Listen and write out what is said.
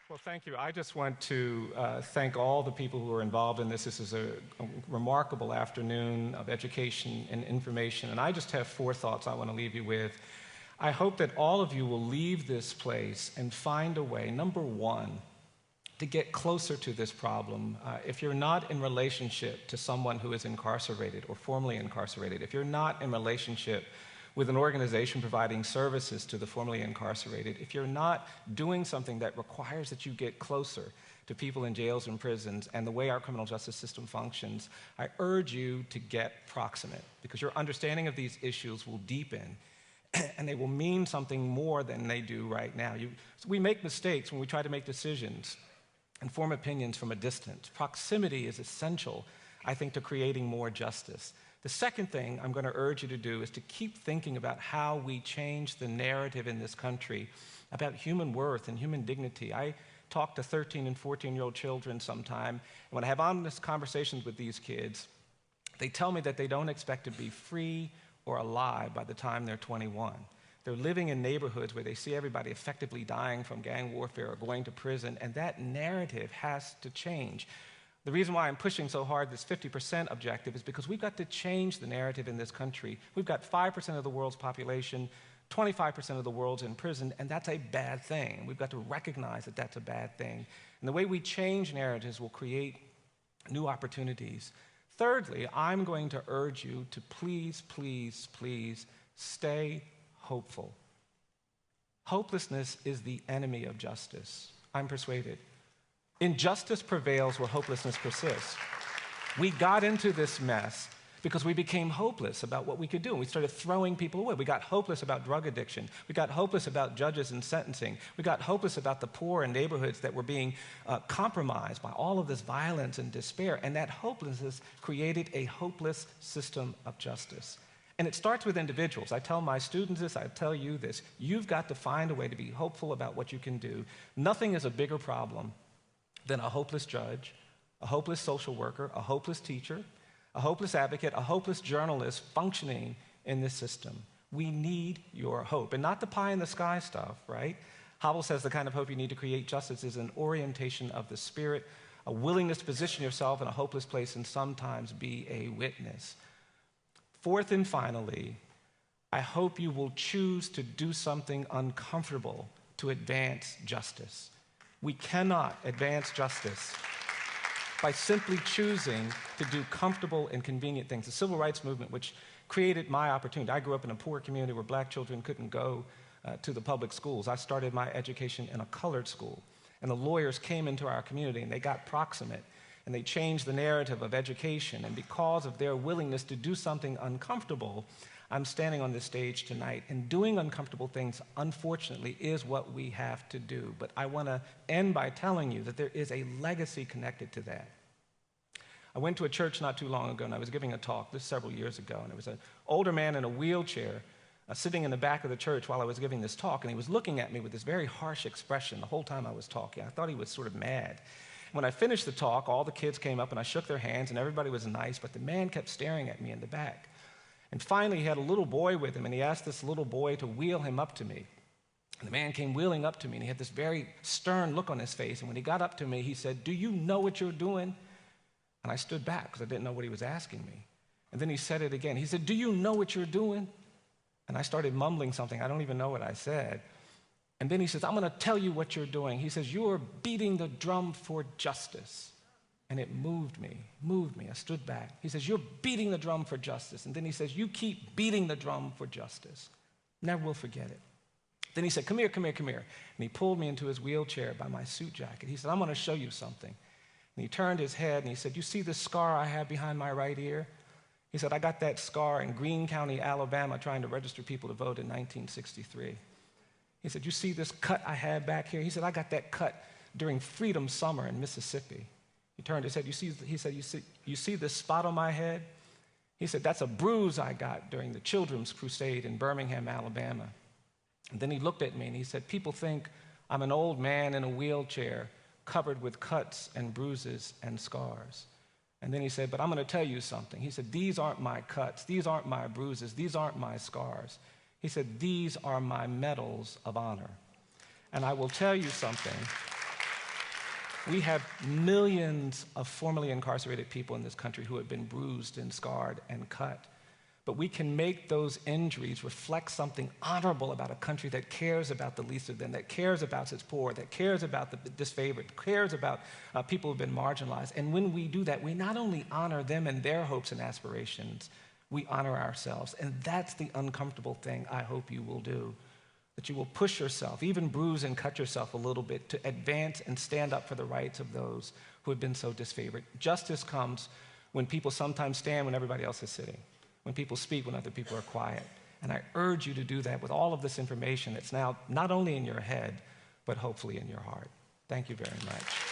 Well, thank you. I just want to thank all the people who are involved in this. This is a remarkable afternoon of education and information, and I just have 4 thoughts I want to leave you with. I hope that all of you will leave this place and find a way, number 1, to get closer to this problem. If you're not in relationship to someone who is incarcerated or formerly incarcerated, if you're not in relationship with an organization providing services to the formerly incarcerated, if you're not doing something that requires that you get closer to people in jails and prisons and the way our criminal justice system functions, I urge you to get proximate, because your understanding of these issues will deepen and they will mean something more than they do right now. So we make mistakes when we try to make decisions and form opinions from a distance. Proximity is essential, I think, to creating more justice. The second thing I'm going to urge you to do is to keep thinking about how we change the narrative in this country about human worth and human dignity. I talk to 13 and 14-year-old children sometime, and when I have honest conversations with these kids, they tell me that they don't expect to be free or alive by the time they're 21. They're living in neighborhoods where they see everybody effectively dying from gang warfare or going to prison, and that narrative has to change. The reason why I'm pushing so hard this 50% objective is because we've got to change the narrative in this country. We've got 5% of the world's population, 25% of the world's in prison, and that's a bad thing. We've got to recognize that that's a bad thing. And the way we change narratives will create new opportunities. Thirdly, I'm going to urge you to please, please, please stay hopeful. Hopelessness is the enemy of justice. I'm persuaded. Injustice prevails where hopelessness persists. We got into this mess because we became hopeless about what we could do, and we started throwing people away. We got hopeless about drug addiction. We got hopeless about judges and sentencing. We got hopeless about the poor in neighborhoods that were being compromised by all of this violence and despair, and that hopelessness created a hopeless system of justice. And it starts with individuals. I tell my students this, I tell you this. You've got to find a way to be hopeful about what you can do. Nothing is a bigger problem than a hopeless judge, a hopeless social worker, a hopeless teacher, a hopeless advocate, a hopeless journalist functioning in this system. We need your hope, and not the pie-in-the-sky stuff, right? Howell says the kind of hope you need to create justice is an orientation of the spirit, a willingness to position yourself in a hopeless place and sometimes be a witness. Fourth and finally, I hope you will choose to do something uncomfortable to advance justice. We cannot advance justice by simply choosing to do comfortable and convenient things. The civil rights movement, which created my opportunity. I grew up in a poor community where black children couldn't go to the public schools. I started my education in a colored school, and the lawyers came into our community and they got proximate, and they changed the narrative of education, and because of their willingness to do something uncomfortable, I'm standing on this stage tonight, and doing uncomfortable things, unfortunately, is what we have to do. But I want to end by telling you that there is a legacy connected to that. I went to a church not too long ago, and I was giving a talk, this several years ago, and there was an older man in a wheelchair sitting in the back of the church while I was giving this talk, and he was looking at me with this very harsh expression the whole time I was talking. I thought he was sort of mad. When I finished the talk, all the kids came up, and I shook their hands, and everybody was nice, but the man kept staring at me in the back. And finally, he had a little boy with him, and he asked this little boy to wheel him up to me. And the man came wheeling up to me, and he had this very stern look on his face. And when he got up to me, he said, "Do you know what you're doing?" And I stood back because I didn't know what he was asking me. And then he said it again. He said, "Do you know what you're doing?" And I started mumbling something. I don't even know what I said. And then he says, "I'm going to tell you what you're doing." He says, "You're beating the drum for justice." And it moved me. I stood back. He says, "You're beating the drum for justice." And then he says, "You keep beating the drum for justice. Never will forget it." Then he said, "Come here, come here, come here." And he pulled me into his wheelchair by my suit jacket. He said, "I'm going to show you something." And he turned his head and he said, "You see this scar I have behind my right ear?" He said, "I got that scar in Greene County, Alabama, trying to register people to vote in 1963. He said, "You see this cut I have back here?" He said, "I got that cut during Freedom Summer in Mississippi." He turned his head. You see this spot on my head?" He said, "That's a bruise I got during the Children's Crusade in Birmingham, Alabama." And then he looked at me and he said, "People think I'm an old man in a wheelchair covered with cuts and bruises and scars." And then he said, "But I'm going to tell you something." He said, "These aren't my cuts. These aren't my bruises. These aren't my scars." He said, "These are my medals of honor. And I will tell you something. We have millions of formerly incarcerated people in this country who have been bruised and scarred and cut. But we can make those injuries reflect something honorable about a country that cares about the least of them, that cares about its poor, that cares about the disfavored, cares about people who've been marginalized. And when we do that, we not only honor them and their hopes and aspirations, we honor ourselves. And that's the uncomfortable thing I hope you will do, that you will push yourself, even bruise and cut yourself a little bit, to advance and stand up for the rights of those who have been so disfavored. Justice comes when people sometimes stand when everybody else is sitting, when people speak when other people are quiet. And I urge you to do that with all of this information that's now not only in your head, but hopefully in your heart. Thank you very much.